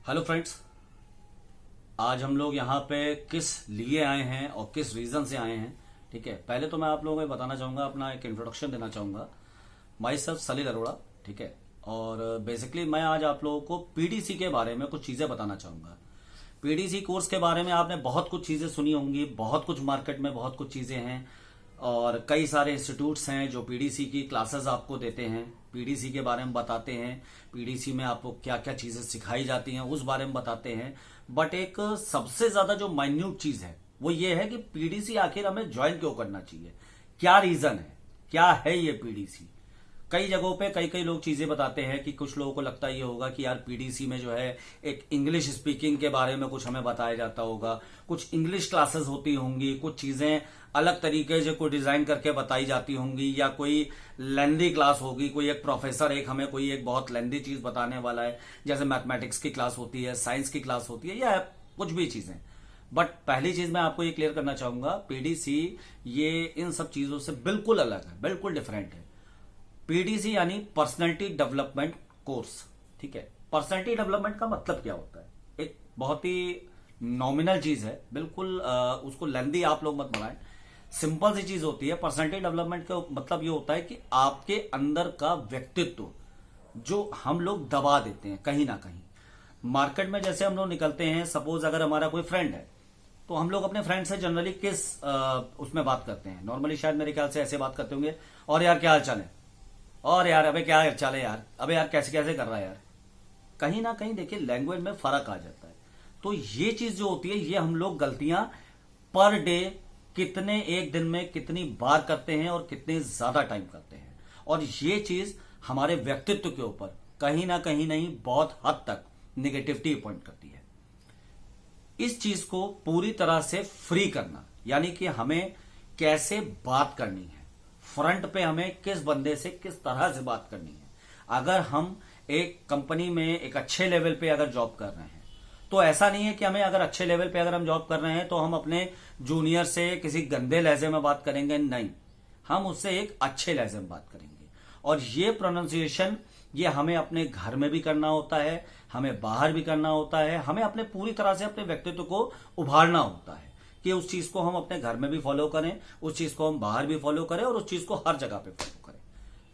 Hello friends. आज हम लोग यहाँ पे किस लिए आए हैं और किस रीज़न से आए हैं। ठीक है, पहले तो मैं आप लोगों को बताना चाहूँगा, अपना एक इंट्रोडक्शन देना चाहूँगा। माई सेल्फ सलील अरोड़ा। ठीक है, और बेसिकली मैं आज आप लोगों को पीडीसी के बारे में कुछ चीज़ें बताना चाहूँगा। पीडीसी कोर्स के बारे में आपने बहुत कुछ चीज़ें सुनी होंगी, बहुत कुछ मार्केट में बहुत कुछ चीज़ें हैं और कई सारे इंस्टीट्यूट्स हैं जो पीडीसी की क्लासेस आपको देते हैं, पीडीसी के बारे में बताते हैं, पीडीसी में आपको क्या क्या चीज़ें सिखाई जाती हैं उस बारे में बताते हैं। बट एक सबसे ज़्यादा जो माइन्यूट चीज़ है वो ये है कि पीडीसी आखिर हमें ज्वाइन क्यों करना चाहिए, क्या रीज़न है, क्या है ये पीडीसी। कई जगहों पे कई कई लोग चीजें बताते हैं कि कुछ लोगों को लगता ये होगा कि यार पीडीसी में जो है एक इंग्लिश स्पीकिंग के बारे में कुछ हमें बताया जाता होगा, कुछ इंग्लिश क्लासेस होती होंगी, कुछ चीजें अलग तरीके से कोई डिजाइन करके बताई जाती होंगी, या कोई लेंदी क्लास होगी, कोई एक प्रोफेसर एक हमें कोई एक बहुत लेंदी चीज बताने वाला है, जैसे मैथमेटिक्स की क्लास होती है, साइंस की क्लास होती है, या कुछ भी चीजें। बट पहली चीज मैं आपको ये क्लियर करना चाहूंगा, पीडीसी ये इन सब चीजों से बिल्कुल अलग है, बिल्कुल डिफरेंट है। पीडीसी यानी पर्सनैलिटी डेवलपमेंट कोर्स। ठीक है, पर्सनैलिटी डेवलपमेंट का मतलब क्या होता है, एक बहुत ही नॉमिनल चीज है, बिल्कुल उसको लेंदी आप लोग मत बनाएं। सिंपल सी चीज होती है। पर्सनैलिटी डेवलपमेंट का मतलब ये होता है कि आपके अंदर का व्यक्तित्व जो हम लोग दबा देते हैं कहीं ना कहीं मार्केट में। जैसे हम लोग निकलते हैं, सपोज अगर हमारा कोई फ्रेंड है तो हम लोग अपने फ्रेंड से जनरली किस उसमें बात करते हैं, नॉर्मली शायद मेरे ख्याल से ऐसे बात करते होंगे, और यार क्या हाल चाल है, और यार अबे क्या चल है यार, अबे यार कैसे कैसे कर रहा है यार। कहीं ना कहीं देखिए लैंग्वेज में फर्क आ जाता है। तो ये चीज जो होती है ये हम लोग गलतियां पर डे कितने एक दिन में कितनी बार करते हैं और कितने ज्यादा टाइम करते हैं, और ये चीज हमारे व्यक्तित्व के ऊपर कहीं ना कहीं नहीं बहुत हद तक निगेटिविटी पॉइंट करती है। इस चीज को पूरी तरह से फ्री करना, यानी कि हमें कैसे बात करनी है, फ्रंट पे हमें किस बंदे से किस तरह से बात करनी है। अगर हम एक कंपनी में एक अच्छे लेवल पे अगर जॉब कर रहे हैं तो ऐसा नहीं है कि हमें अगर अच्छे लेवल पे अगर हम जॉब कर रहे हैं तो हम अपने जूनियर से किसी गंदे लहजे में बात करेंगे, नहीं, हम उससे एक अच्छे लहजे में बात करेंगे। और ये प्रोनाउंसिएशन ये हमें अपने घर में भी करना होता है, हमें बाहर भी करना होता है, हमें अपने पूरी तरह से अपने व्यक्तित्व को उभारना होता है कि उस चीज को हम अपने घर में भी फॉलो करें, उस चीज को हम बाहर भी फॉलो करें और उस चीज को हर जगह पे फॉलो करें।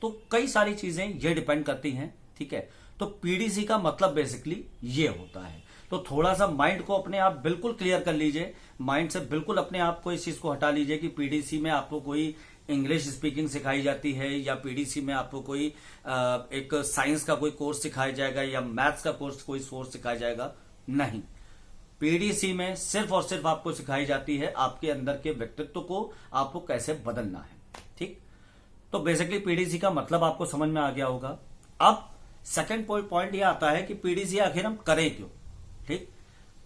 तो कई सारी चीजें ये डिपेंड करती हैं। ठीक है, तो पीडीसी का मतलब बेसिकली ये होता है। तो थोड़ा सा माइंड को अपने आप बिल्कुल क्लियर कर लीजिए, माइंड से बिल्कुल अपने आप को इस चीज को हटा लीजिए कि पीडीसी में आपको कोई इंग्लिश स्पीकिंग सिखाई जाती है, या पीडीसी में आपको कोई एक साइंस का कोई कोर्स सिखाया जाएगा, या मैथ्स का कोर्स सिखाया जाएगा। नहीं, पीडीसी में सिर्फ और सिर्फ आपको सिखाई जाती है आपके अंदर के व्यक्तित्व को आपको कैसे बदलना है। ठीक, तो बेसिकली पीडीसी का मतलब आपको समझ में आ गया होगा। अब सेकंड पॉइंट ये आता है कि पीडीसी आखिर हम करें क्यों। ठीक,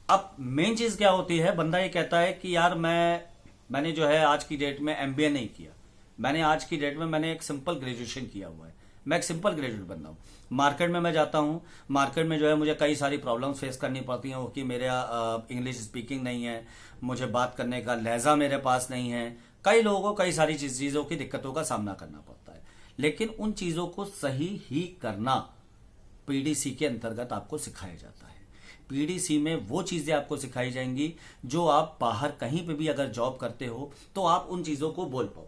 अब मेन चीज क्या होती है, बंदा ये कहता है कि यार मैंने जो है आज की डेट में एमबीए नहीं किया, मैंने आज की डेट में मैंने एक सिंपल ग्रेजुएशन किया हुआ है, मैं एक सिंपल ग्रेजुएट बंदा हूँ। मार्केट में मैं जाता हूँ, मार्केट में जो है मुझे कई सारी प्रॉब्लम्स फेस करनी पड़ती हैं कि मेरे इंग्लिश स्पीकिंग नहीं है, मुझे बात करने का लहजा मेरे पास नहीं है, कई लोगों को कई सारी चीज़ों की दिक्कतों का सामना करना पड़ता है। लेकिन उन चीज़ों को सही ही करना पीडीसी के अंतर्गत आपको सिखाया जाता है। पीडीसी में वो चीज़ें आपको सिखाई जाएंगी जो आप बाहर कहीं पे भी अगर जॉब करते हो तो आप उन चीज़ों को बोल पाओ।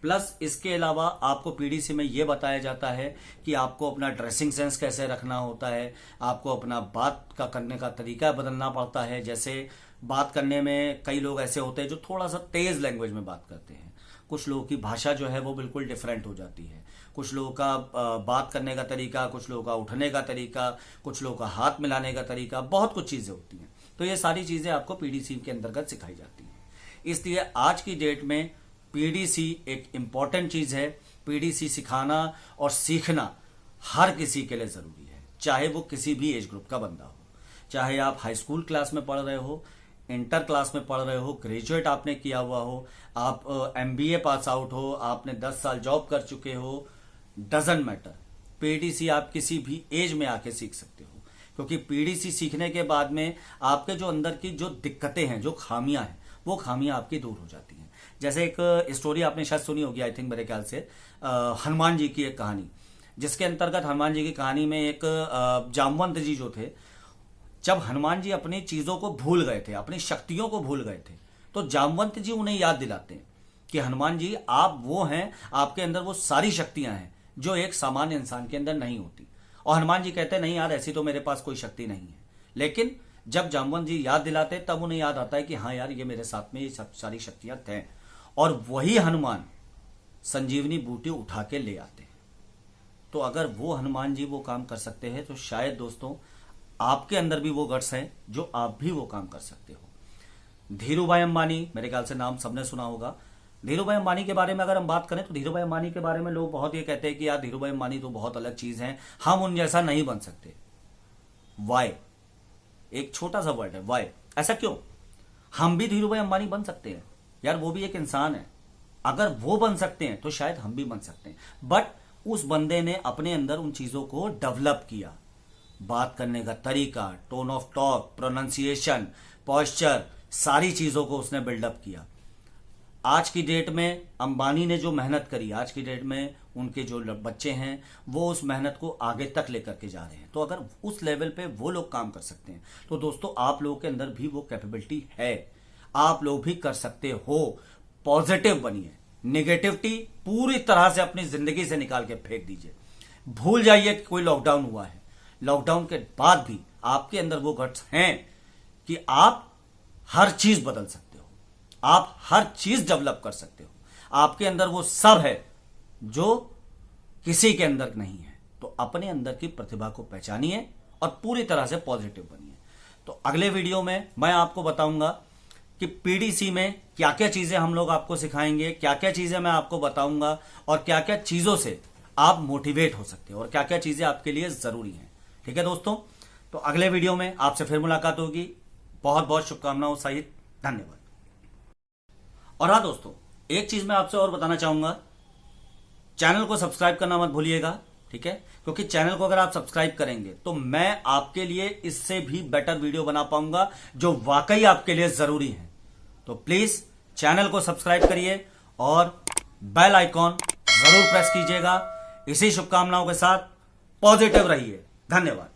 प्लस इसके अलावा आपको पीडीसी में यह बताया जाता है कि आपको अपना ड्रेसिंग सेंस कैसे रखना होता है, आपको अपना बात का करने का तरीका बदलना पड़ता है। जैसे बात करने में कई लोग ऐसे होते हैं जो थोड़ा सा तेज लैंग्वेज में बात करते हैं, कुछ लोगों की भाषा जो है वो बिल्कुल डिफरेंट हो जाती है, कुछ लोगों का बात करने का तरीका, कुछ लोगों का उठने का तरीका, कुछ लोगों का हाथ मिलाने का तरीका, बहुत कुछ चीज़ें होती हैं। तो ये सारी चीज़ें आपको पीडीसी के अंतर्गत सिखाई जाती हैं। इसलिए आज की डेट में पीडीसी एक इम्पॉर्टेंट चीज है। पीडीसी सिखाना और सीखना हर किसी के लिए जरूरी है, चाहे वो किसी भी एज ग्रुप का बंदा हो, चाहे आप हाई स्कूल क्लास में पढ़ रहे हो, इंटर क्लास में पढ़ रहे हो, ग्रेजुएट आपने किया हुआ हो, आप एमबीए पास आउट हो, आपने 10 साल जॉब कर चुके हो, डजंट मैटर। पीडीसी आप किसी भी एज में आके सीख सकते हो, क्योंकि पीडीसी सीखने के बाद में आपके जो अंदर की जो दिक्कतें हैं, जो खामियां हैं, वो खामियां आपकी दूर हो जाती हैं। जैसे एक स्टोरी आपने शायद सुनी होगी, आई थिंक मेरे ख्याल से हनुमान जी की एक कहानी, जिसके अंतर्गत हनुमान जी की कहानी में एक जामवंत जी जो थे, जब हनुमान जी अपनी चीजों को भूल गए थे, अपनी शक्तियों को भूल गए थे, तो जामवंत जी उन्हें याद दिलाते हैं कि हनुमान जी आप वो हैं, आपके अंदर वो सारी शक्तियां हैं जो एक सामान्य इंसान के अंदर नहीं होती। और हनुमान जी कहते हैं नहीं यार, ऐसी तो मेरे पास कोई शक्ति नहीं है। लेकिन जब जामवंत जी याद दिलाते तब उन्हें याद आता है कि हाँ यार, ये मेरे साथ में ये सब सारी शक्तियां थे। और वही हनुमान संजीवनी बूटी उठा के ले आते हैं। तो अगर वो हनुमान जी वो काम कर सकते हैं तो शायद दोस्तों आपके अंदर भी वो गट्स है जो आप भी वो काम कर सकते हो। धीरूभाई अंबानी, मेरे ख्याल से नाम सबने सुना होगा। धीरूभाई अंबानी के बारे में अगर हम बात करें तो धीरूभाई अंबानी के बारे में लोग बहुत ये कहते हैं कि यार धीरूभाई अंबानी तो बहुत अलग चीज है, हम उन जैसा नहीं बन सकते। वाई, एक छोटा सा वर्ड है वाई। ऐसा क्यों? हम भी धीरूभाई अंबानी बन सकते हैं यार, वो भी एक इंसान है। अगर वो बन सकते हैं तो शायद हम भी बन सकते हैं। बट उस बंदे ने अपने अंदर उन चीजों को डेवलप किया। बात करने का तरीका, tone of talk, pronunciation, posture, सारी चीजों को उसने बिल्डअप किया। आज की डेट में अंबानी ने जो मेहनत करी, आज की डेट में उनके जो बच्चे हैं वो उस मेहनत को आगे तक लेकर के जा रहे हैं। तो अगर उस लेवल पे वो लोग काम कर सकते हैं तो दोस्तों आप लोगों के अंदर भी वो कैपेबिलिटी है, आप लोग भी कर सकते हो। पॉजिटिव बनिए, नेगेटिविटी पूरी तरह से अपनी जिंदगी से निकाल के फेंक दीजिए। भूल जाइए कि कोई लॉकडाउन हुआ है। लॉकडाउन के बाद भी आपके अंदर वो गट्स हैं कि आप हर चीज बदल सकते हो, आप हर चीज डेवलप कर सकते हो। आपके अंदर वो सब है जो किसी के अंदर नहीं है। तो अपने अंदर की प्रतिभा को पहचानिए और पूरी तरह से पॉजिटिव बनिए। तो अगले वीडियो में मैं आपको बताऊंगा कि पीडीसी में क्या क्या चीजें हम लोग आपको सिखाएंगे, क्या क्या चीजें मैं आपको बताऊंगा और क्या क्या चीजों से आप मोटिवेट हो सकते हो और क्या क्या चीजें आपके लिए जरूरी हैं। ठीक है दोस्तों, तो अगले वीडियो में आपसे फिर मुलाकात होगी। बहुत बहुत शुभकामनाओं सहित धन्यवाद। और हाँ दोस्तों, एक चीज मैं आपसे और बताना चाहूंगा, चैनल को सब्सक्राइब करना मत भूलिएगा। ठीक है, क्योंकि चैनल को अगर आप सब्सक्राइब करेंगे तो मैं आपके लिए इससे भी बेटर वीडियो बना पाऊंगा जो वाकई आपके लिए जरूरी है। तो प्लीज चैनल को सब्सक्राइब करिए और बेल आइकॉन जरूर प्रेस कीजिएगा। इसी शुभकामनाओं के साथ पॉजिटिव रहिए। धन्यवाद।